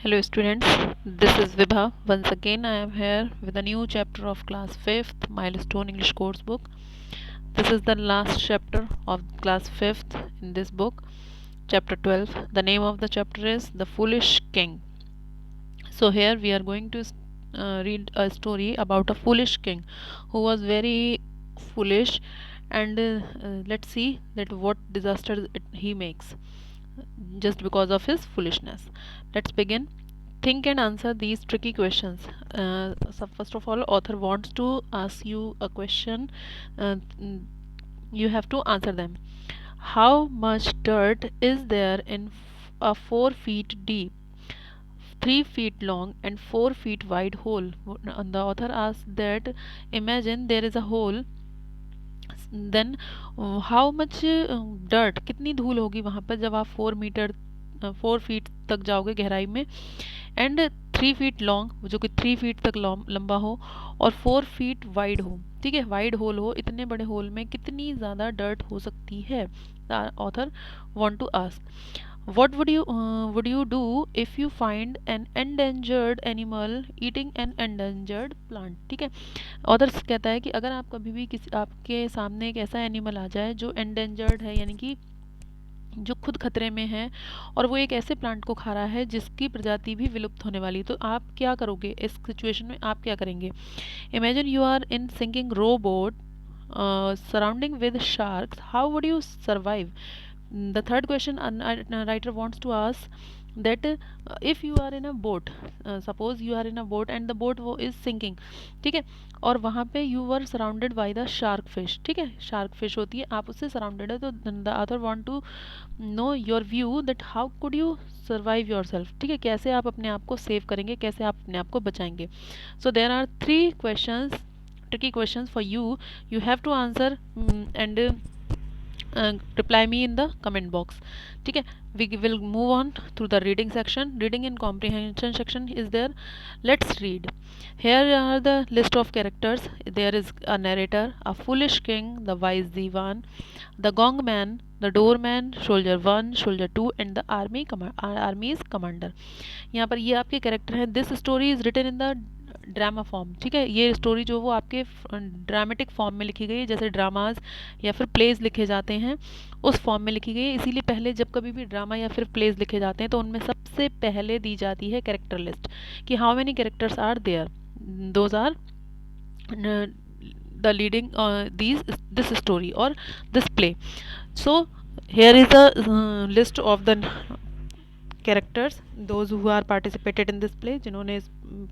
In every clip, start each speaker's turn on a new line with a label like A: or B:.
A: Hello students, this is Vibha. Once again I am here with a new chapter of class 5th Milestone English course book. This is the last chapter of class 5th in this book, chapter 12. The name of the chapter is The Foolish King. So here we are going to read a story about a foolish king who was very foolish, and let's see that what disaster he makes just because of his foolishness. Let's begin. Think and answer these tricky questions. So first of all, author wants to ask you a question. Uh, mm, you have to answer them. How much dirt is there in a 4 feet deep, 3 feet long, and 4 feet wide hole? And the author asks that imagine there is a hole, then how much dirt, कितनी धूल होगी वहाँ पर जब आप 4 metre 4 feet तक जाओगे गहराई में, एंड 3 फीट लॉन्ग, जो कि 3 फीट तक लंबा हो, और 4 फीट वाइड हो. ठीक है, वाइड होल हो. इतने बड़े होल में कितनी ज़्यादा डर्ट हो सकती है? Author want to ask what would you do if you find an endangered animal eating an endangered plant. ठीक है, ऑथर्स कहता है कि अगर आप कभी भी किसी आपके सामने एक ऐसा एनिमल आ जाए जो एंडेंजर्ड है, यानी कि जो खुद खतरे में है, और वो एक ऐसे प्लांट को खा रहा है जिसकी प्रजाति भी विलुप्त होने वाली, तो आप क्या करोगे इस सिचुएशन में? आप क्या करेंगे? Imagine you are in sinking row boat surrounding with sharks, how would you survive? The third question writer wants to ask that if you are in a boat, suppose you are in a boat and the boat is sinking. ठीक है, और वहाँ पे you were surrounded by the shark fish. ठीक है, shark fish होती है, आप उससे surrounded है, तो the author want to know your view that how could you survive yourself. ठीक है, कैसे आप अपने आप को सेव करेंगे, कैसे आप अपने आप को बचाएंगे? So there are 3 questions, tricky questions for you. You have to answer and reply me in the comment box. ठीक है, we will move on through the reading section. Reading and comprehension section is there. Let's read. Here are the list of characters. There is a narrator, a foolish king, the wise divan, the gong man, the doorman, soldier 1, soldier 2, and the army's commander. यहाँ पर ये आपके character हैं. This story is written in the drama form. ठीक है, ये story जो वो आपके ड्रामेटिक फॉर्म में लिखी गई है, जैसे ड्रामाज या फिर प्लेज लिखे जाते हैं उस फॉर्म में लिखी गई है. इसीलिए पहले जब कभी भी ड्रामा या फिर प्लेज लिखे जाते हैं तो उनमें सबसे पहले दी जाती है कैरेक्टर लिस्ट, कि how many characters are there, those are the leading this story और this play. So here is a list of the characters those who are participated in this play, जिन्होंने इस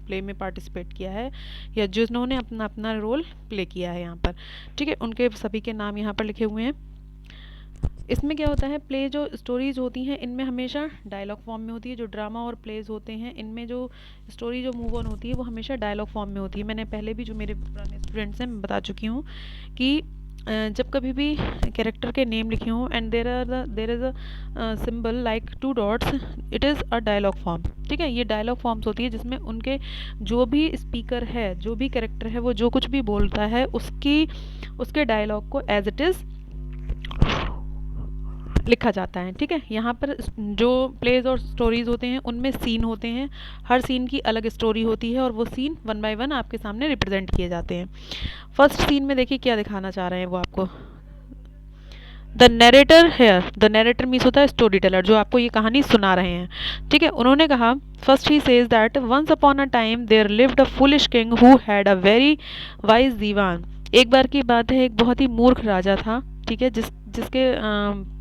A: प्ले में participate किया है या जिन्होंने अपना अपना रोल प्ले किया है यहाँ पर. ठीक है, उनके सभी के नाम यहाँ पर लिखे हुए हैं. इसमें क्या होता है, प्ले जो स्टोरीज होती हैं इनमें हमेशा डायलॉग फॉर्म में होती है. जो ड्रामा और प्लेज होते हैं इनमें जो स्टोरी जो मूव ऑन होती है वो हमेशा डायलॉग फॉर्म में होती है. मैंने पहले भी जो मेरे पुराने स्टूडेंट्स हैं मैं बता चुकी हूँ कि जब कभी भी कैरेक्टर के नेम लिखे हों and there is a symbol like 2 dots, it is a dialogue form. ठीक है, ये डायलॉग फॉर्म्स होती है जिसमें उनके जो भी स्पीकर है, जो भी कैरेक्टर है, वो जो कुछ भी बोलता है उसके डायलॉग को एज इट इज़ लिखा जाता है. ठीक है, यहाँ पर जो प्लेज और स्टोरीज होते हैं उनमें सीन होते हैं. हर सीन की अलग स्टोरी होती है और वो सीन 1 बाय 1 आपके सामने रिप्रेजेंट किए जाते हैं. फर्स्ट सीन में देखिए क्या दिखाना चाह रहे हैं वो आपको. The narrator here, the narrator means होता है स्टोरी टेलर, जो आपको ये कहानी सुना रहे हैं. ठीक है, उन्होंने कहा फर्स्ट ही says that once upon a time there lived a foolish king who had a very wise dewan. एक बार की बात है, एक बहुत ही मूर्ख राजा था. ठीक है, जिसके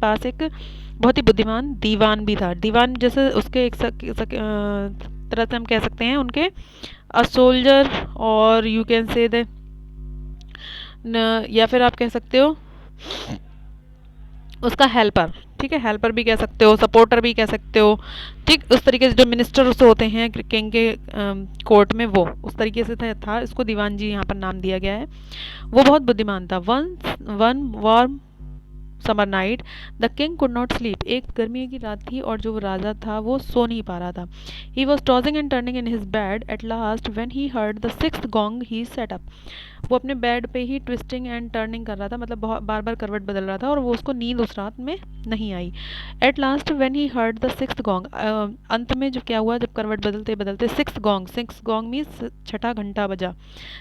A: पास एक बहुत ही बुद्धिमान दीवान भी था. दीवान जैसे उसके एक तरह से हम कह सकते हैं उनके अ सोल्जर, और यू कैन से द, या फिर आप कह सकते हो उसका हेल्पर. ठीक है, हेल्पर भी कह सकते हो, सपोर्टर भी कह सकते हो. ठीक, उस तरीके से जो मिनिस्टर्स होते हैं किंग के कोर्ट में, वो उस तरीके से था. इसको दीवान जी यहाँ पर नाम दिया गया है. वो बहुत बुद्धिमान था. One warm summer night the king could not sleep, एक गर्मी की रात थी और जो राजा था वो सो नहीं पा रहा था. He was tossing and turning in his bed at last when he heard the sixth gong he sat up. वो अपने बेड पे ही ट्विस्टिंग एंड टर्निंग कर रहा था, मतलब बहुत बार बार करवट बदल रहा था और वो उसको नींद उस रात में नहीं आई. At last when he heard the sixth gong, अंत में जब क्या हुआ, जब करवट बदलते बदलते सिक्स गॉन्ग मीन्स छठा घंटा बजा.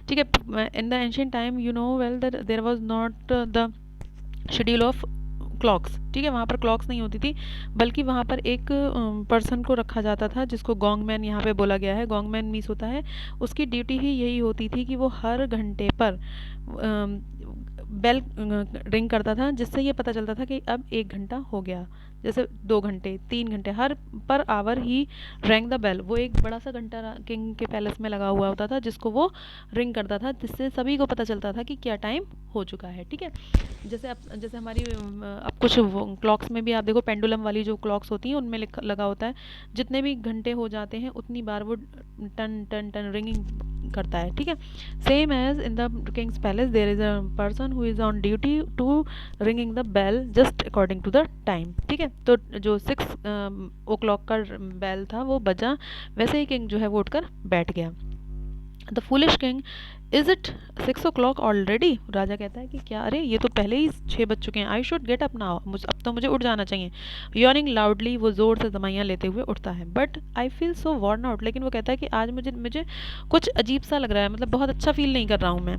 A: ठीक है. In the ancient time you know well that there was not the schedule of clocks. ठीक है, वहाँ पर क्लॉक्स नहीं होती थी, बल्कि वहाँ पर एक पर्सन को रखा जाता था जिसको गॉन्गमैन यहाँ पे बोला गया है. गॉन्गमैन मीन्स होता है, उसकी ड्यूटी ही यही होती थी कि वो हर घंटे पर बेल रिंग करता था, जिससे ये पता चलता था कि अब 1 घंटा हो गया. जैसे 2 घंटे 3 घंटे हर per hour he rang the bell. वो एक बड़ा सा घंटा किंग के पैलेस में लगा हुआ होता था जिसको वो रिंग करता था, जिससे सभी को पता चलता था कि क्या टाइम हो चुका है. ठीक है. जैसे हमारी अब कुछ क्लॉक्स में भी आप देखो, पेंडुलम वाली जो क्लॉक्स होती हैं उनमें लगा होता है जितने भी घंटे हो जाते हैं उतनी बार वो टन टन टन रिंगिंग करता है. ठीक है. Same as in the king's palace there is a person who is on duty to ringing the bell just according to the time. ठीक है. तो जो 6 o'clock का बेल था वो बजा, वैसे ही किंग जो है वो उठकर बैठ गया. The foolish king, is it 6 o'clock already? राजा कहता है कि क्या, अरे ये तो पहले ही 6 बज चुके हैं. I should get up now, अब तो मुझे उठ जाना चाहिए. यॉर्निंग लाउडली, वो जोर से दवाइयाँ लेते हुए उठता है. But I feel so worn out, लेकिन वो कहता है कि आज मुझे मुझे कुछ अजीब सा लग रहा है, मतलब बहुत अच्छा फील नहीं कर रहा हूँ मैं.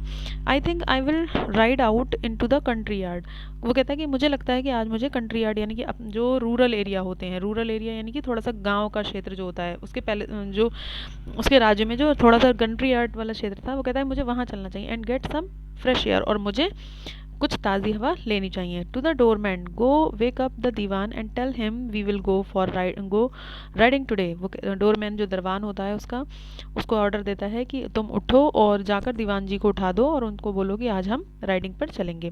A: I think I will ride out into the country yard. वो कहता है कि मुझे लगता है कि आज मुझे कंट्री यार्ड, यानी कि जो रूरल एरिया होते हैं, रूरल एरिया यानी कि थोड़ा सा गाँव का क्षेत्र जो होता है, उसके पहले जो उसके राज्य में जो थोड़ा सा कंट्री यार्ड वाला क्षेत्र था, वो कहता है मुझे वहाँ चलना चाहिए. And get some fresh air, और मुझे कुछ ताज़ी हवा लेनी चाहिए. To the doorman, go wake up the dewan and tell him we will go riding today. वो डोरमैन जो दरबान होता है उसको ऑर्डर देता है कि तुम उठो और जाकर दीवान जी को उठा दो और उनको बोलो कि आज हम राइडिंग पर चलेंगे.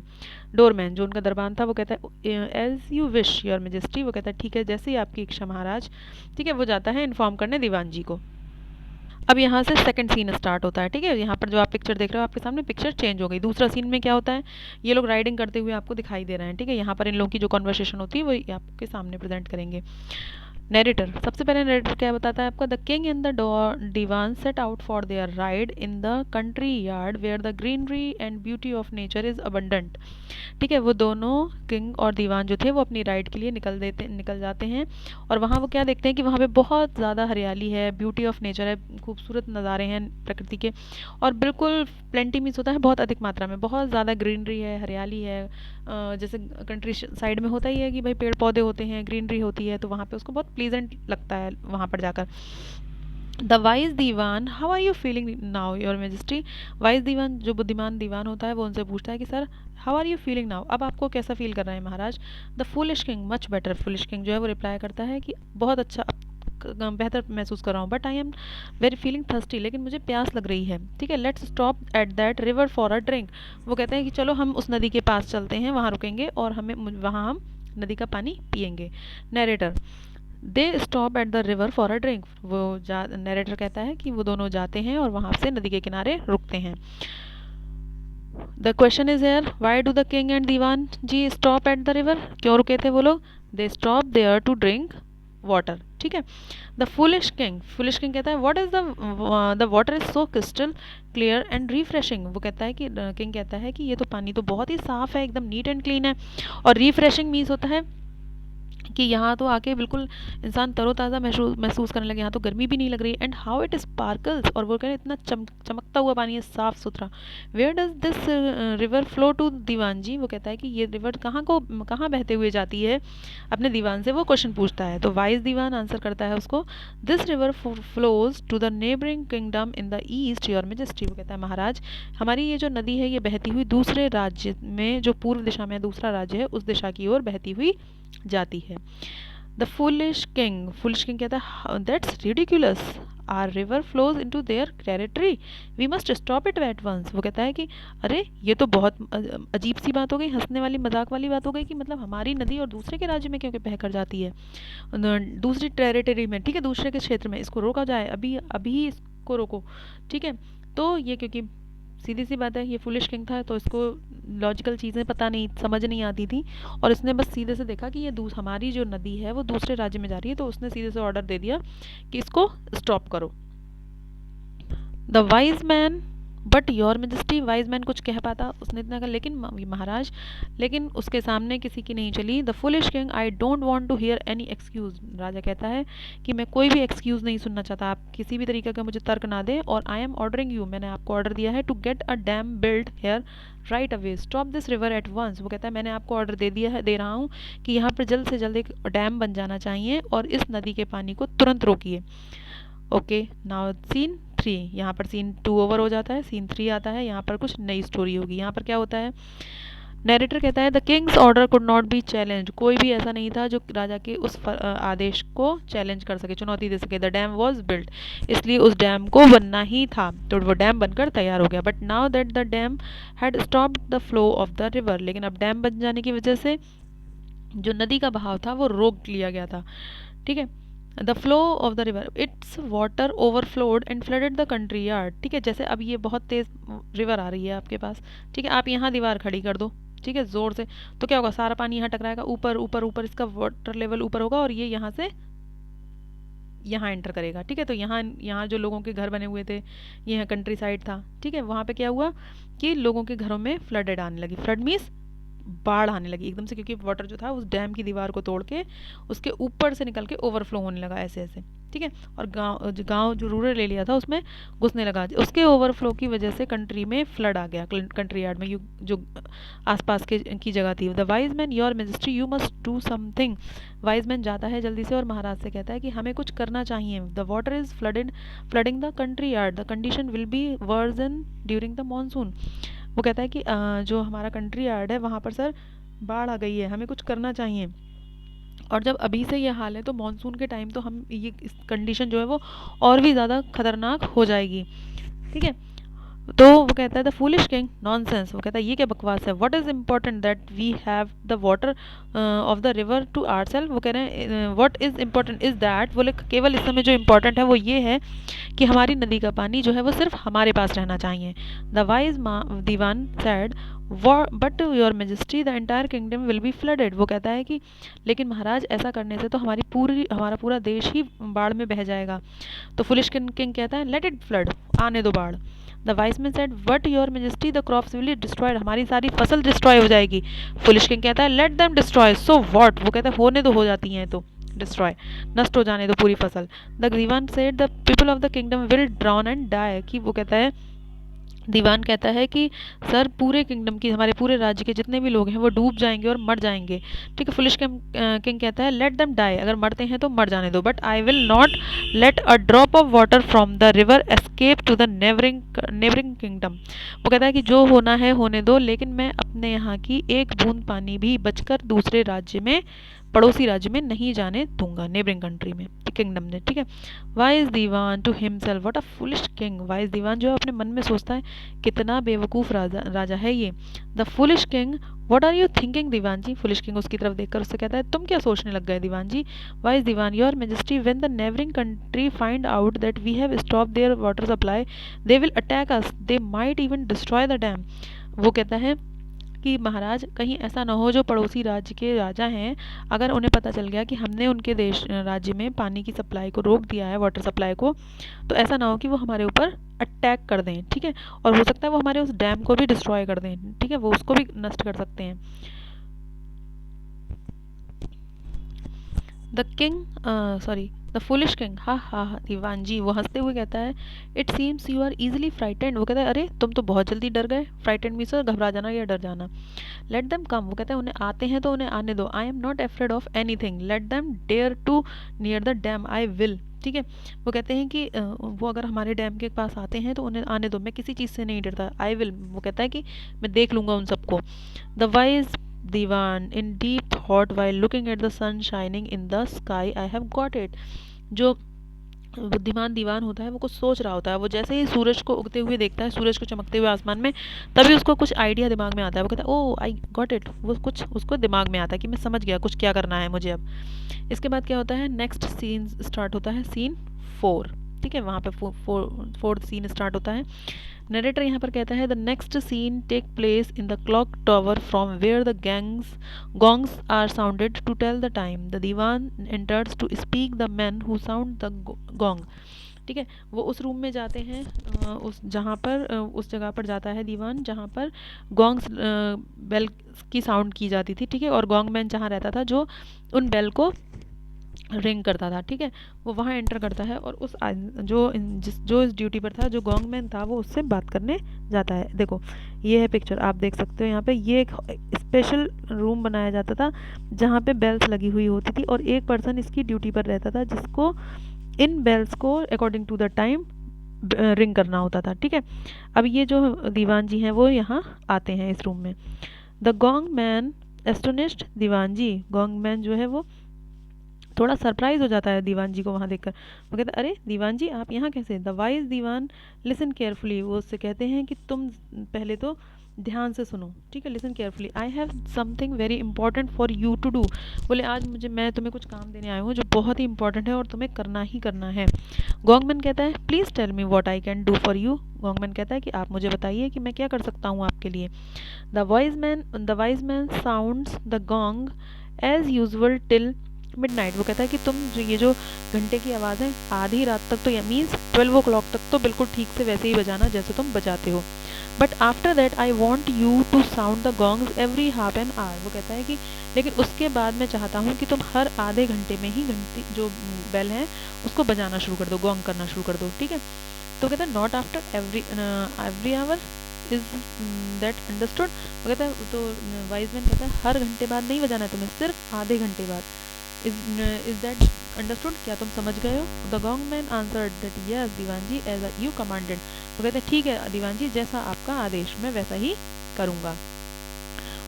A: डोरमैन जो उनका दरबान था वो कहता है as you wish your majesty. वो कहता है ठीक है, जैसे ही आपकी इच्छा महाराज. ठीक है. वो जाता है इन्फॉर्म करने दीवान जी को. अब यहाँ से सेकंड सीन स्टार्ट होता है. ठीक है. यहाँ पर जो आप पिक्चर देख रहे हो आपके सामने पिक्चर चेंज हो गई. दूसरा सीन में क्या होता है, ये लोग राइडिंग करते हुए आपको दिखाई दे रहे हैं. ठीक है. यहाँ पर इन लोगों की जो कन्वर्सेशन होती है वो आपके सामने प्रेजेंट करेंगे. नरेटर, सबसे पहले नरेटर क्या बताता है आपका, the king and the dewan set out for their ride in the country yard where the greenery and beauty of nature is abundant. ठीक है. वो दोनों किंग और दीवान जो थे वो अपनी राइड के लिए निकल जाते हैं, और वहाँ वो क्या देखते हैं कि वहाँ पे बहुत ज़्यादा हरियाली है, ब्यूटी ऑफ नेचर है, खूबसूरत नज़ारे हैं प्रकृति के, और बिल्कुल प्लेंटी मीन्स होता है बहुत अधिक मात्रा में, बहुत ज़्यादा ग्रीनरी है, हरियाली है. जैसे कंट्री साइड में होता ही है कि भाई पेड़ पौधे होते हैं, ग्रीनरी होती है, तो वहाँ पे उसको बहुत प्लीजेंट लगता है वहाँ पर जाकर. The wise dewan, how are you feeling now your majesty. Wise dewan जो बुद्धिमान दीवान होता है वो उनसे पूछता है कि sir how are you feeling now, अब आपको कैसा फील कर रहे हैं महाराज. The foolish king, much better. Foolish king जो है वो रिप्लाई करता है कि बहुत अच्छा, बेहतर महसूस कर रहा हूँ, but I am very feeling thirsty, लेकिन मुझे प्यास लग रही है. ठीक है. Let's stop at that river for a drink. वो कहते हैं कि चलो हम उस नदी के पास चलते हैं, वहाँ रुकेंगे और वहाँ हम नदी का पानी पियेंगे. Narrator, they stop at the river for a drink. वो नरेटर कहता है कि वो दोनों जाते हैं और वहाँ से नदी के किनारे रुकते हैं. The question is here, why do the king and dewan ji stop at the river. क्यों रुके थे वो लोग. They stop there to drink water. ठीक है. द फुलिश किंग कहता है what is the water is so crystal clear and refreshing. वो कहता है कि किंग कहता है कि ये तो पानी तो बहुत ही साफ है, एकदम नीट एंड क्लीन है, और रिफ्रेशिंग मीन्स होता है कि यहाँ तो आके बिल्कुल इंसान तरोताज़ा महसूस करने लगे, यहाँ तो गर्मी भी नहीं लग रही. एंड हाउ इट स्पार्कल्स, और वो कह रहे इतना चमकता हुआ पानी है, साफ़ सुथरा. Where does this river flow to dewan ji. वो कहता है कि ये रिवर कहाँ बहते हुए जाती है, अपने दीवान से वो क्वेश्चन पूछता है. तो वाइज दीवान आंसर करता है उसको, this river flows to the neighbouring kingdom in the east your majesty. वो कहता है महाराज हमारी ये जो नदी है ये बहती हुई दूसरे राज्य में, जो पूर्व दिशा में दूसरा राज्य है, उस दिशा की ओर बहती हुई जाती है. द फुलिश किंग कहता है that's ridiculous, our river flows into their territory, we must stop it at once. वो कहता है कि अरे ये तो बहुत अजीब सी बात हो गई, हंसने वाली मजाक वाली बात हो गई कि मतलब हमारी नदी और दूसरे के राज्य में क्योंकि बह कर जाती है, दूसरी टेरिटरी में. ठीक है. दूसरे के क्षेत्र में, इसको रोका जाए, अभी इसको रोको. ठीक है. तो ये क्योंकि सीधी सी बात है, ये फुलिश किंग था तो इसको लॉजिकल चीज़ें पता नहीं, समझ नहीं आती थी, और इसने बस सीधे से देखा कि ये हमारी जो नदी है वो दूसरे राज्य में जा रही है, तो उसने सीधे से ऑर्डर दे दिया कि इसको स्टॉप करो। The wise man but your majesty, wise man कुछ कह पाता, उसने इतना कहा, लेकिन महाराज, लेकिन उसके सामने किसी की नहीं चली। The foolish king I don't want to hear any excuse, राजा कहता है कि मैं कोई भी एक्सक्यूज़ नहीं सुनना चाहता, आप किसी भी तरीके का मुझे तर्क ना दें, और आई एम ऑर्डरिंग यू, मैंने आपको ऑर्डर दिया है, to get a dam build here right away, stop this river at once. वो कहता है मैंने आपको ऑर्डर दे रहा हूँ कि यहाँ पर जल्द से जल्द एक डैम बन जाना चाहिए और इस नदी के पानी को तुरंत रोकिए। ओके, नाउ सीन 3, यहाँ पर सीन 2 ओवर हो जाता है, सीन 3 आता है, यहाँ पर कुछ नई स्टोरी होगी। यहाँ पर क्या होता है, नैरेटर कहता है the Kings order could not be challenge, कोई भी ऐसा नहीं था जो राजा के उस आदेश को चैलेंज कर सके, चुनौती दे सके। द डैम वॉज बिल्ट, इसलिए उस डैम को बनना ही था, तो वो डैम बनकर तैयार हो गया। But now that the dam had stopped the flow of the river, लेकिन अब डैम बन जाने की वजह से जो नदी का बहाव था वो रोक लिया गया था। ठीक है, the flow of the river, it's water overflowed and flooded the country yard. ठीक है, जैसे अब ये बहुत तेज रिवर आ रही है आपके पास, ठीक है, आप यहाँ दीवार खड़ी कर दो, ठीक है, जोर से, तो क्या होगा, सारा पानी यहाँ टकराएगा, ऊपर ऊपर ऊपर इसका वाटर लेवल ऊपर होगा और ये यहाँ से यहाँ एंटर करेगा। ठीक है, तो यहाँ जो लोगों के घर बने हुए थे, ये कंट्री साइड था, ठीक है, वहाँ पे क्या हुआ कि लोगों के घरों में फ्लडेड आने लगी, फ्लड मीन्स बाढ़ आने लगी एकदम से, क्योंकि वाटर जो था उस डैम की दीवार को तोड़ के उसके ऊपर से निकल के ओवरफ्लो होने लगा ऐसे ऐसे। ठीक है, और गांव जो रूरल एरिया था उसमें घुसने लगा, उसके ओवरफ्लो की वजह से कंट्री में फ्लड आ गया, कंट्री यार्ड में जो आसपास की जगह थी। The wise man your majesty you must do something, wise man जाता है जल्दी से और महाराज से कहता है कि हमें कुछ करना चाहिए। The water is flooding the country yard, the condition will be worsen during the monsoon. वो कहता है कि जो हमारा कंट्री यार्ड है वहाँ पर सर बाढ़ आ गई है, हमें कुछ करना चाहिए, और जब अभी से ये हाल है तो मानसून के टाइम तो हम ये इस कंडीशन जो है वो और भी ज़्यादा खतरनाक हो जाएगी। ठीक है, तो वो कहता है द फूलिश किंग नॉनसेंस, वो कहता है ये क्या बकवास है, what is important that we have the water of the river to ourself. वो कह रहे हैं what is important is that, बोले केवल इस समय जो इम्पोर्टेंट है वो ये है कि हमारी नदी का पानी जो है वो सिर्फ हमारे पास रहना चाहिए। The wise Diwan said but your majesty the entire kingdom will be flooded. वो कहता है कि लेकिन महाराज ऐसा करने से तो हमारा पूरा देश ही बाढ़ में बह जाएगा। तो फुलिश किंग कहता है लेट इट फ्लड, आने दो बाढ़। The vice man said but your majesty the crops will be destroyed, हमारी सारी फसल डिस्ट्रॉय हो जाएगी। फुलिश किंग कहता है let them destroy, so what, वो कहता है होने दो, हो जाती हैं तो डिस्ट्रॉय, नष्ट हो जाने दो पूरी फसल। The dewan said the people of the kingdom will drown and die, कि वो कहता है, दीवान कहता है कि सर पूरे किंगडम की, हमारे पूरे राज्य के जितने भी लोग हैं वो डूब जाएंगे और मर जाएंगे। ठीक है, फुलिश किंग कहता है लेट देम डाई, अगर मरते हैं तो मर जाने दो, but I will not let a drop of water from the river escape to the neighbouring kingdom. वो कहता है कि जो होना है होने दो, लेकिन मैं अपने यहाँ की एक बूंद पानी भी बचकर दूसरे राज्य में, पड़ोसी राज्य में नहीं जाने दूंगा, नेबरिंग कंट्री में, किंगडम ने। ठीक है, wise dewan to himself what a foolish king, wise dewan जो अपने मन में सोचता है कितना बेवकूफ़ राजा है ये। The foolish king what are you thinking dewan ji, foolish king उसकी तरफ देखकर उससे कहता है तुम क्या सोचने लग गए दीवान जी। Wise dewan your majesty when the neighbouring country find out that we have stop their water supply they will attack us, they might even destroy the dam. वो कहता है कि महाराज कहीं ऐसा ना हो जो पड़ोसी राज्य के राजा हैं, अगर उन्हें पता चल गया कि हमने उनके राज्य में पानी की सप्लाई को रोक दिया है, वाटर सप्लाई को, तो ऐसा ना हो कि वो हमारे ऊपर अटैक कर दें। ठीक है, और हो सकता है वो हमारे उस डैम को भी डिस्ट्रॉय कर दें। ठीक है, वो उसको भी नष्ट कर सकते हैं। द फुलिश किंग, हा हा दीवान जी वो हंसते हुए कहता है it seems you are easily frightened. वो कहता है अरे तुम तो बहुत जल्दी डर गए, फ्राइटेंड मीन्स घबरा जाना या डर जाना। लेट देम कम, वो कहता है उन्हें आते हैं तो उन्हें आने दो, I am not afraid of anything, let them dare to near the dam, I will. ठीक है, वो कहते हैं कि वो अगर हमारे डैम के पास आते हैं तो उन्हें आने दो, मैं किसी चीज़ से नहीं डरता, आई विल। वो कहता है कि मैं देख लूँगा उन सबको। The wise dewan in deep thought while looking at the sun shining in the sky, I have got it. जो बुद्धिमान दीवान होता है वो कुछ सोच रहा होता है, वो जैसे ही सूरज को उगते हुए देखता है, सूरज को चमकते हुए आसमान में, तभी उसको कुछ आइडिया दिमाग में आता है। वो कहता है ओ आई गॉट इट, वो कुछ उसको दिमाग में आता है कि मैं समझ गया कुछ क्या करना है मुझे अब। इसके बाद क्या होता है, नेक्स्ट सीन स्टार्ट होता है, सीन 4। ठीक है, वहाँ पे फोर्थ सीन स्टार्ट होता है। नरेटर यहाँ पर कहता है the next scene take place in the clock tower from where the gongs are sounded to tell the time. The dewan enters to speak the man who sound the gong। ठीक है, वो उस रूम में जाते हैं, उस जगह पर जाता है दीवान जहाँ पर गोंग्स बेल की साउंड की जाती थी। ठीक है, और गोंग मैन जहाँ रहता था जो उन बेल को रिंग करता था। ठीक है, वो वहाँ एंटर करता है और जो इस ड्यूटी पर था, जो गोंग मैन था, वो उससे बात करने जाता है। देखो ये है पिक्चर, आप देख सकते हो यहाँ पे। ये एक स्पेशल रूम बनाया जाता था जहाँ पे बेल्स लगी हुई होती थी और एक पर्सन इसकी ड्यूटी पर रहता था जिसको इन बेल्स को according to the time ring करना होता था। ठीक है, अब ये जो दीवान जी हैं वो यहाँ आते हैं इस रूम में। The gong man astonished dewan ji. Gong man जो है वो थोड़ा सरप्राइज हो जाता है दीवान जी को वहाँ देखकर। वो कहता है अरे दीवान जी आप यहाँ कैसे। The wise dewan listen carefully. वो उससे कहते हैं कि तुम पहले तो ध्यान से सुनो। ठीक है, listen carefully. I have something very important for you to do. बोले आज मैं तुम्हें कुछ काम देने आया हूँ जो बहुत ही इंपॉर्टेंट है और तुम्हें करना ही करना है। गोंगमैन कहता है please tell me what I can do for you. Gongman कहता है कि आप मुझे बताइए कि मैं क्या कर सकता हूँ आपके लिए। The wise man sounds the gong as usual till midnight. वो कहता है कि तुम ये जो घंटे की आवाज़ है आधी रात तक, तो मीन्स 12 o'clock तक तो बिल्कुल ठीक से वैसे ही बजाना जैसे तुम बजाते हो। But after that I want you to sound the gongs every half an hour. वो कहता है कि लेकिन उसके बाद मैं चाहता हूँ कि तुम हर आधे घंटे में ही घंटी जो बेल है उसको बजाना शुरू कर दो, गोंग करना शुरू कर दो। ठीक है, तो कहता है not after every hour is that understood. वो कहता है तो वाइजमैन कहता है हर घंटे बाद नहीं बजाना है तुम्हें, सिर्फ आधे घंटे बाद। इज दैट अंडरस्टूड, क्या तुम समझ गए हो। The gong man answered that yes dewan ji as you commanded. वो कहते हैं ठीक है दीवान जी, जैसा आपका आदेश मैं वैसा ही करूँगा।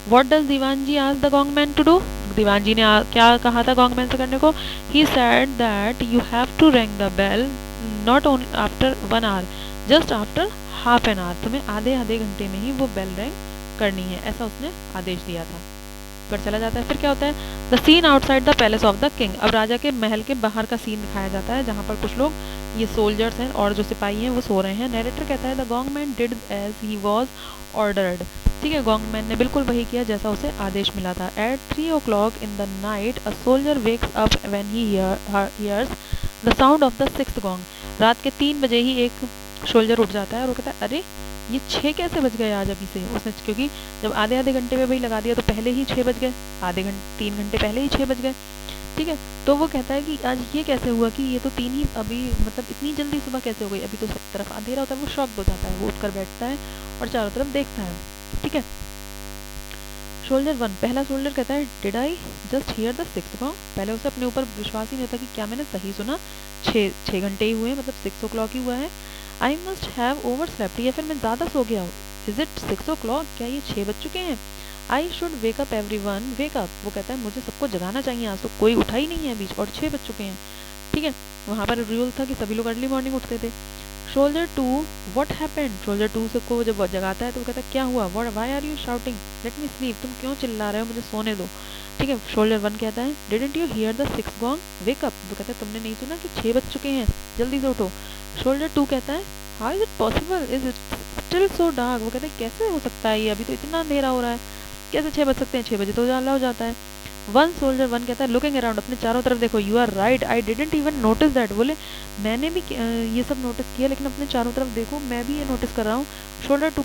A: What does dewan ji ask the gong man to do. दीवान जी ने क्या कहा था गोंग मैन से करने को। He said that you have to ring the bell not only after 1 hour, just after half an hour. तुम्हें आधे घंटे में ही वो बेल रिंग करनी है, ऐसा उसने आदेश दिया था। पर चला जाता है। फिर क्या होता है, the scene outside the palace of the king. अब राजा के महल के बाहर का सीन दिखाया जाता है जहाँ पर कुछ लोग, ये सोल्जर्स हैं और जो सिपाही हैं वो सो रहे हैं। नरेटर कहता है the gong man did as he was ordered. ठीक है, गोंग मैन ने बिल्कुल वही किया जैसा उसे आदेश मिला था। At 3 o'clock in the night a soldier wakes up when he hears the sound of the 6th gong। रात के 3 बजे ही एक सोल्जर उठ जाता है और वो कहता है अरे ये 6 कैसे बज गए आज अभी से। उसने क्योंकि जब आधे घंटे में भाई लगा दिया तो पहले ही 6 बज गए, 3 घंटे पहले ही 6 बज गए। ठीक है, तो वो कहता है कि आज ये कैसे हुआ कि ये तो 3 ही अभी, मतलब इतनी जल्दी सुबह कैसे हो गई, अभी तो सब तरफ अंधेरा होता है। वो शॉक्ड हो जाता है, वो उठकर बैठता है और चारों तरफ देखता है। ठीक है, सोल्जर 1, पहला सोल्जर कहता है did I just here the 6th gong। पहले उसे अपने ऊपर विश्वास ही नहीं होता कि क्या मैंने सही सुना, 6 घंटे ही हुए, मतलब 6 o'clock ही हुआ है। I must have over slept, या फिर मैं ज़्यादा सो गया हूँ। इज इट 6 o'clock, क्या ये 6 बज चुके हैं। I should wake up every one wake up. वो कहता है मुझे सबको जगाना चाहिए, आज तो कोई उठा ही नहीं है बीच और 6 बज चुके हैं। ठीक है, वहाँ पर रूल था कि सभी लोग अर्ली मॉर्निंग उठते थे। Soldier 2, what happened. सोल्जर 2 से को जब जगाता है तो वो कहता है क्या हुआ, why are you shouting, let me sleep, तुम क्यों चिल्ला रहे हो, मुझे सोने दो। ठीक है, सोल्जर 1 कहता है didn't you here the 6th gong wake up. वो कहता है तुमने नहीं सुना कि 6 बज चुके हैं, जल्दी से उठो। सोल्जर 2 कहता है how is it possible, is it still so dark. वो कहते हैं कैसे हो सकता है ये, अभी तो इतना अंधेरा हो रहा है, कैसे 6 बज सकते हैं, 6 बजे तो उजाला हो जाता है। सोल्जर 1 कहता है लुकिंग अराउंड, अपने चारों तरफ देखो। You are right I didn't even notice that. बोले मैंने भी ये सब नोटिस किया लेकिन अपने चारों तरफ देखो, मैं भी ये नोटिस कर रहा हूँ। सोल्जर 2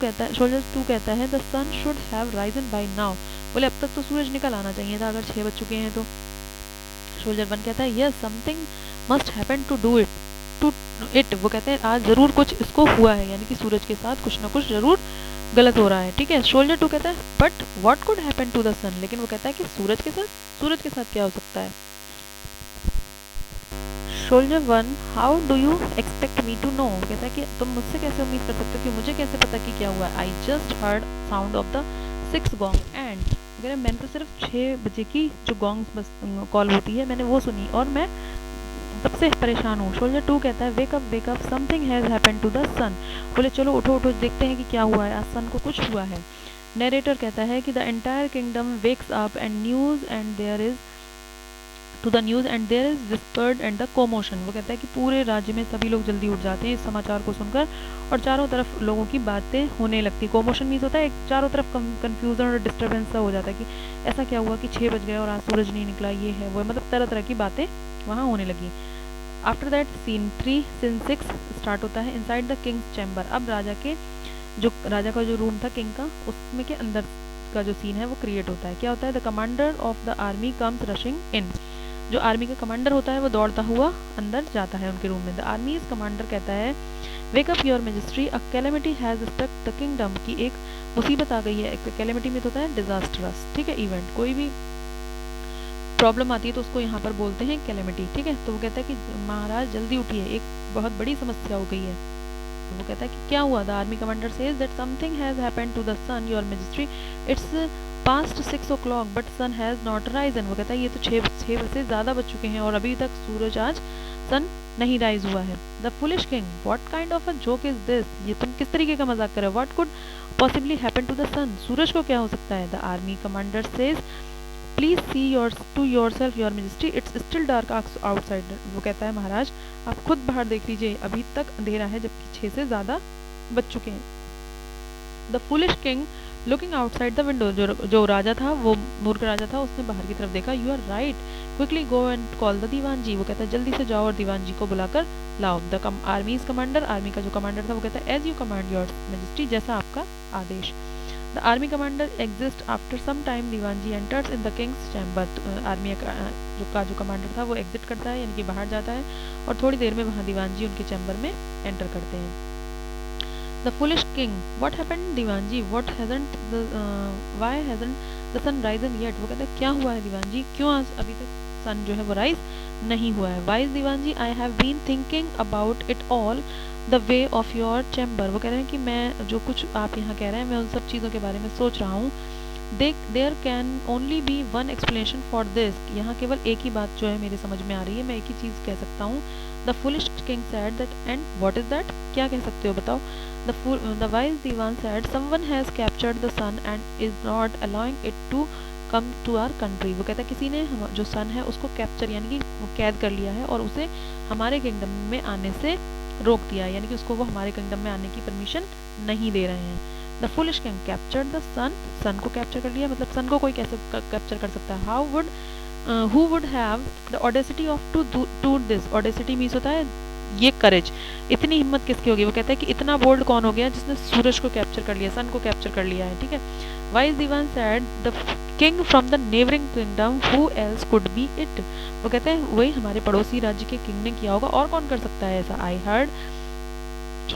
A: कहता है the sun should have risen by now. बोले अब तक तो सूरज निकल आना चाहिए था अगर 6 बज चुके हैं तो। सोल्जर 1 कहता है yes something must happen to do it. वो कहते हैं आज ज़रूर कुछ इसको हुआ है, यानी कि सूरज के साथ कुछ ना कुछ ज़रूर गलत हो रहा है। ठीक है, सोल्जर 2 कहता है but what could happen to the sun. लेकिन वो कहता है कि सूरज के साथ क्या हो सकता है। Soldier 1 how do you expect me to know. कहता है कि तुम मुझसे कैसे उम्मीद कर सकते हो कि मुझे कैसे पता कि क्या हुआ। I just heard sound of the 6th gong and, वगैरह मैंने तो सिर्फ 6 बजे की जो गॉन्ग्स बस कॉल होती है मैंने वो सुनी और मैं तब से परेशान हूँ। सोल्जर 2 कहता है wake up something has happened to the sun. बोले चलो उठो देखते हैं कि क्या हुआ है, आज सन को कुछ हुआ है। नरेटर कहता है कि the entire kingdom wakes up and news and there is to the news and there is whispered and the commotion. वो कहता है कि पूरे राज्य में सभी लोग जल्दी उठ जाते हैं इस समाचार को सुनकर और चारों तरफ लोगों की बातें होने लगती। कोमोशन मीन्स होता है एक चारों तरफ कन्फ्यूजन और डिस्टर्बेंस सा हो जाता है कि ऐसा क्या हुआ कि 6 बज गए और आज सूरज नहीं निकला, ये है वो है, मतलब तरह तरह की बातें वहाँ होने लगी। आफ्टर दैट सीन 6 स्टार्ट होता है इनसाइड द किंग्स चैम्बर। अब राजा का जो रूम था किंग का, उसमें के अंदर का जो सीन है वो क्रिएट होता है। क्या होता है? The commander of the army comes rushing in. जो आर्मी का कमांडर होता है वो दौड़ता हुआ अंदर जाता है उनके रूम में। द आर्मी कमांडर कहता है wake up your majesty, a calamity has struck the kingdom, की एक मुसीबत आ गई है। कैलेमिटी में तो होता है डिजास्टरस, ठीक है, इवेंट, कोई भी प्रॉब्लम आती है तो उसको यहाँ पर बोलते हैं कैलेमिटी, ठीक है। तो वो कहता है कि महाराज जल्दी उठिए, एक बहुत बड़ी समस्या हो गई है। तो वो कहता है कि क्या हुआ? The army commander says that something has happened to the sun your majesty, it's past 6 o'clock but sun has not risen. वो कहता है ये तो 6 बजे ज़्यादा बज चुके हैं और अभी तक सूरज आज सन नहीं राइज हुआ है। The foolish king, what kind of a joke is this, ये तुम किस तरीके का मजाक कर रहे हो? What could possibly happen to the sun, सूरज को क्या हो सकता है? The army commander says please see to yourself your majesty, it's still dark outside. वो कहता है महाराज आप खुद बाहर देख लीजिए, अभी तक अंधेरा है जबकि 6 से ज़्यादा बज चुके हैं। The foolish king looking outside the window, जो राजा था, वो मूर्ख राजा था, उसने बाहर की तरफ देखा। You are right, quickly go and call the dewan ji. वो कहता है जल्दी से जाओ और दीवान जी को बुलाकर लाओ। द आर्मीज कमांडर, आर्मी का जो कमांडर था, वो कहता है as you command your majesty, जैसा आपका आदेश। The army commander exist after some time, dewan ji enters in the king's chamber. Army का जो कमांडर था वो एग्जिट करता है, यानी कि बाहर जाता है, और थोड़ी देर में वहाँ दीवान जी उनके चैम्बर में एंटर करते हैं। The foolish king, what happened Diwan ji, why hasn't the sun risen yet? वो कहता है क्या हुआ है दीवान जी, क्यों आज अभी तक सन जो है वो राइज नहीं हुआ है? Wise Diwan ji, I have been thinking about it all the way of your chamber। वो कह रहे हैं कि मैं जो कुछ आप यहाँ कह रहे हैं मैं उन सब चीज़ों के बारे में सोच रहा हूँ। There can only be one explanation for this, यहाँ केवल एक ही बात जो है मेरे समझ में आ रही है, मैं एक ही चीज़ कह सकता हूँ। The foolish king said that, and what is that? क्या कह सकते हो बताओ? The wise divan said, someone has captured the sun and is not allowing it to come to our country। वो कहता है किसी ने जो सन है उसको कैप्चर यानी कि कैद कर लिया है और उसे हमारे किंगडम में आने से रोक दिया है, यानी कि उसको वो हमारे किंगडम में आने की परमिशन नहीं दे रहे हैं। The foolish king captured the sun, sun को कैप्चर कर लिया, मतलब सन को कोई कैसे कैप्चर कर सकता है? How would who would have the audacity of to do this? audacity means होता है ये करेज, इतनी हिम्मत किसकी होगी? वो कहता है कि इतना बोल्ड कौन हो गया जिसने सूरज को कैप्चर कर लिया, सन को कैप्चर कर लिया है, ठीक है। Wise Diwan said the king from the neighbouring kingdom, who else could be it. वो कहते हैं वही हमारे पड़ोसी राज्य के किंग ने किया होगा, और कौन कर सकता है ऐसा? I heard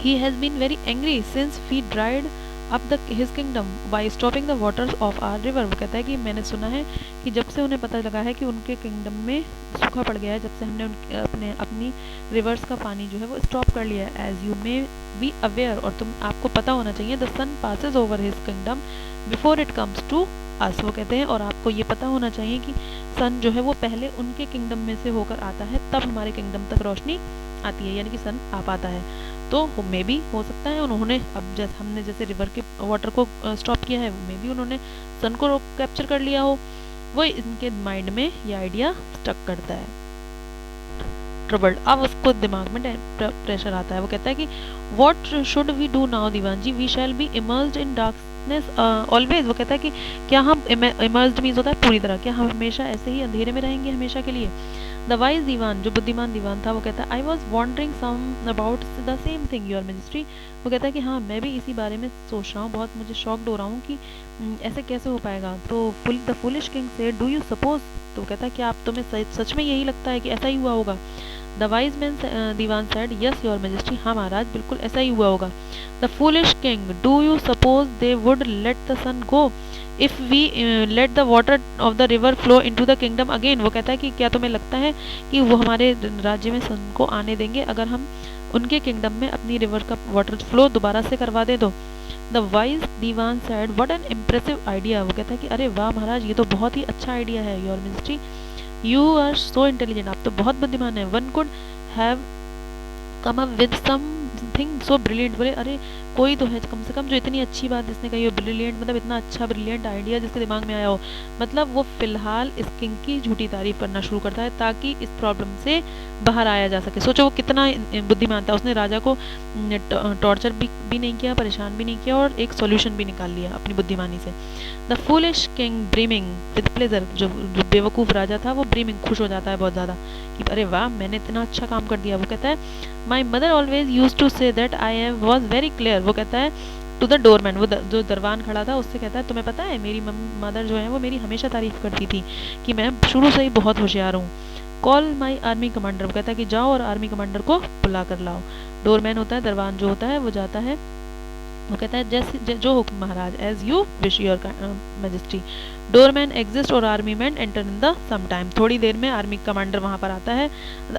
A: he has been very angry since we dried up his kingdom by stopping the waters of our river. वो कहता है कि मैंने सुना है कि जब से उन्हें पता लगा है कि उनके किंगडम में सूखा पड़ गया है, जब से हमने अपनी रिवर्स का पानी जो है वो स्टॉप कर लिया है। As you may be aware, और आपको पता होना चाहिए, the sun passes over his kingdom before it comes to us. वो कहते हैं और आपको ये पता होना चाहिए कि सन जो है वो पहले उनके किंगडम में से होकर आता है, तब हमारे किंगडम तक रोशनी आती है, यानी कि सन आ पाता है। तो मे भी हो सकता है उन्होंने अब हमने जैसे रिवर के वाटर को स्टॉप किया है, मे भी उन्होंने सन को कैप्चर कर लिया हो। वो इनके माइंड में ये आइडिया स्टक करता है। ट्रबल्ड, अब उसको दिमाग में प्रेशर आता है। वो कहता है कि what should we do now Diwan ji, we shall be immersed in darkness always. वो कहता है कि क्या हम इमर्स्ड मीन्स होता है पूरी तरह, क्या हम हमेशा ऐसे ही अंधेरे में रहेंगे हमेशा के लिए? द वाइज दीवान, जो बुद्धिमान दीवान था, वो कहता है I was wondering some about the same thing your majesty. वो कहता है कि हाँ मैं भी इसी बारे में सोच रहा हूँ, बहुत मुझे शॉक्ड हो रहा हूँ कि ऐसे कैसे हो पाएगा। तो द फुलिश किंग से डू यू सपोज, तो कहता है कि आप तुम्हें सच में यही लगता है कि ऐसा ही हुआ होगा? The wise man Diwan said yes your majesty, हाँ महाराज बिल्कुल ऐसा ही हुआ होगा। The foolish king, do you suppose they would let the sun go if we let the water of the river flow into the kingdom again. वो कहता है कि क्या तुम्हें लगता है कि वो हमारे राज्य में सन को आने देंगे अगर हम उनके किंगडम में अपनी रिवर का वाटर फ्लो दोबारा से करवा दे दो? The wise Diwan said what an impressive idea. वो कहता है कि अरे वाह महाराज ये तो बहुत ही अच्छा आइडिया है your majesty, you are so intelligent, आप तो बहुत बुद्धिमान है। One could have come up with something so brilliant, बोले अरे कोई तो है कम से कम जो इतनी अच्छी बात इसने कही हो, ब्रिलियंट मतलब इतना अच्छा ब्रिलियंट आइडिया जिसके दिमाग में आया हो। मतलब वो फिलहाल इस किंग की झूठी तारीफ करना शुरू करता है ताकि इस प्रॉब्लम से बाहर आया जा सके। सोचो वो कितना बुद्धिमान था, उसने राजा को टॉर्चर भी नहीं किया, परेशान भी नहीं किया और एक सॉल्यूशन भी निकाल लिया अपनी बुद्धिमानी से। The foolish king brimming with pleasure, जो बेवकूफ़ राजा था वो ब्रीमिंग खुश हो जाता है बहुत ज़्यादा कि अरे वाह मैंने इतना अच्छा काम कर दिया। वो कहता है my mother always use to say that I was very clear. वो कहता है टू द डोरमैन, वो जो दरवान खड़ा था उससे कहता है तुम्हें पता है मेरी मदर जो है वो मेरी हमेशा तारीफ करती थी कि मैं शुरू से ही बहुत होशियार हूँ। कॉल माई आर्मी कमांडर, वो कहता है कि जाओ और आर्मी कमांडर को बुला कर लाओ। डोरमैन होता है, दरवान जो होता है वो जाता है, वो कहता है जैसे जो हुक्म महाराज, as you wish your majesty. Doorman exist और army man enter in the some time, थोड़ी देर में आर्मी कमांडर वहाँ पर आता है।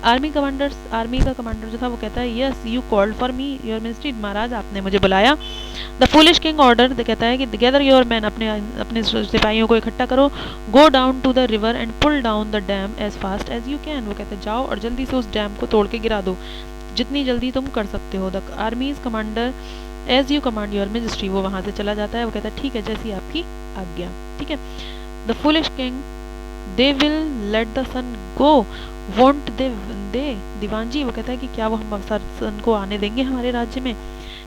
A: आर्मी का कमांडर जो था वो कहता है yes you called for me your majesty, महाराज आपने मुझे बुलाया। द फुलिश किंग ऑर्डर, कहता है कि गैदर योर मैन, अपने सिपाहियों को इकट्ठा करो, go down to the river and pull down the dam as fast as you can. वो कहते हैं जाओ और जल्दी से उस डैम को तोड़ के गिरा दो, जितनी जल्दी तुम कर सकते हो। The army's commander as you command your majesty, वो वहाँ से चला जाता है। वो कहता है ठीक है जैसी आपकी आज्ञा, ठीक है। The foolish king they will let the sun go won't they dewan ji, वो कहता है कि क्या वो हम सन को आने देंगे हमारे राज्य में,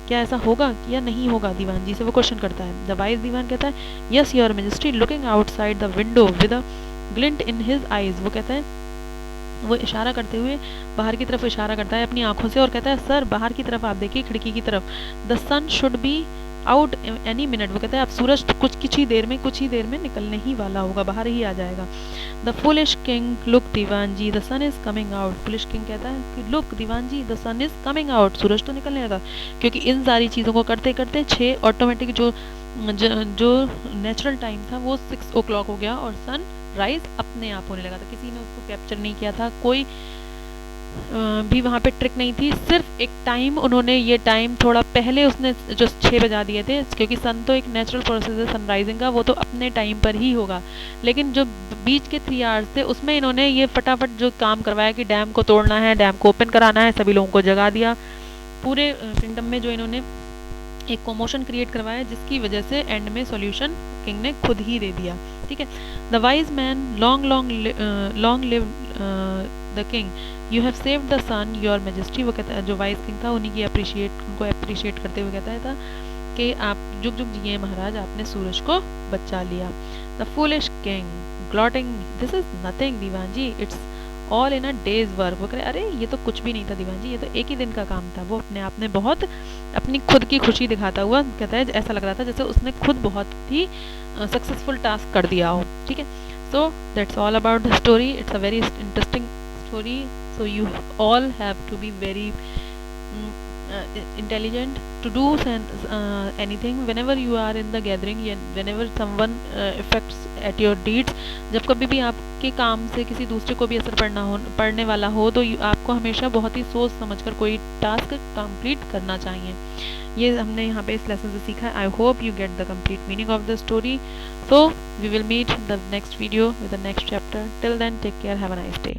A: क्या ऐसा होगा या नहीं होगा, दीवान जी से वो क्वेश्चन करता है। द वाइज दीवान कहता है yes your majesty, looking outside the window with a glint in his eyes. वो कहता है, वो इशारा करते हुए बाहर की तरफ इशारा करता है अपनी आंखों से और कहता है सर बाहर की तरफ आप देखिए, खिड़की की तरफ। The sun should be out any minute, वो कहता है अब सूरज कुछ ही देर में निकलने ही वाला होगा, बाहर ही आ जाएगा। The foolish king look dewan ji the sun is coming out, foolish king कहता है कि look dewan ji the sun is coming out, सूरज तो निकलने लगा। क्योंकि इन सारी चीज़ों को करते करते 6 ऑटोमेटिक जो नेचुरल टाइम था वो 6 o'clock हो गया और सन राइज अपने आप होने लगा था। किसी ने उसको कैप्चर नहीं किया था, कोई भी वहाँ पे ट्रिक नहीं थी, सिर्फ एक टाइम उन्होंने ये टाइम थोड़ा पहले उसने जो 6 बजा दिए थे, क्योंकि सन तो एक नेचुरल प्रोसेस है सनराइजिंग का, वो तो अपने टाइम पर ही होगा। लेकिन जो बीच के 3 hours थे उसमें इन्होंने ये फटाफट जो काम करवाया कि डैम को तोड़ना है, डैम को ओपन कराना है, सभी लोगों को जगा दिया। पूरे किंगडम में जो इन्होंने एक कॉमोशन क्रिएट करवाया जिसकी वजह से एंड में सॉल्यूशन किंग ने खुद ही दे दिया, ठीक है। The wise man long live the king you have saved the sun your majesty, वो कहता है जो वाइज किंग था उनको अप्रिशिएट करते हुए कहता था कि आप जुग जुग जिए महाराज, आपने सूरज को बचा लिया। The foolish king gloating this is nothing dewan ji, it's all in a day's work. वो कह रहे अरे ये तो कुछ भी नहीं था दीवान जी, ये तो एक ही दिन का काम था। वो अपने आप में बहुत अपनी खुद की खुशी दिखाता हुआ कहता है ऐसा लग रहा था जैसे उसने खुद बहुत ही सक्सेसफुल टास्क कर दिया हो, ठीक है। So that's all about the story, it's a very interesting story, so you all have to be very intelligent to do anything whenever you are in the gathering, whenever someone affects at your deeds, जब कभी भी आपके काम से किसी दूसरे को भी असर पड़ने वाला हो तो आपको हमेशा बहुत ही सोच समझकर कोई टास्क कंप्लीट करना चाहिए। ये हमने यहाँ पे इस लेसन से सीखा है। I hope you get the complete meaning of the story. So we will meet the next video with the next chapter. Till then take care, have a nice day.